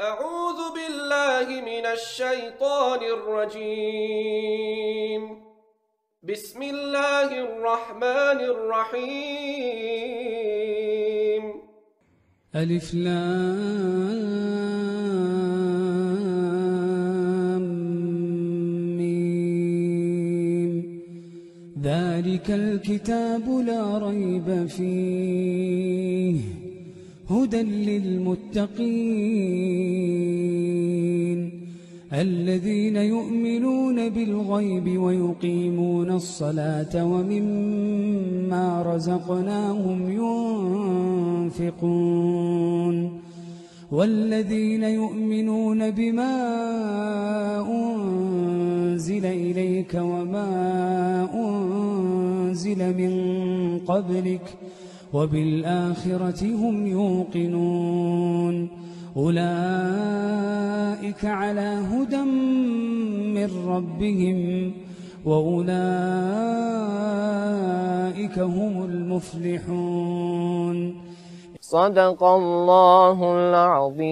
أعوذ بالله من الشيطان الرجيم. بسم الله الرحمن الرحيم. ألف لام ميم. ذلك الكتاب لا ريب فيه هدى للمتقين الذين يؤمنون بالغيب ويقيمون الصلاة ومما رزقناهم ينفقون والذين يؤمنون بما أنزل إليك وما أنزل من قبلك وبالآخرة هم يوقنون أولئك على هدى من ربهم وأولئك هم المفلحون. صدق الله العظيم.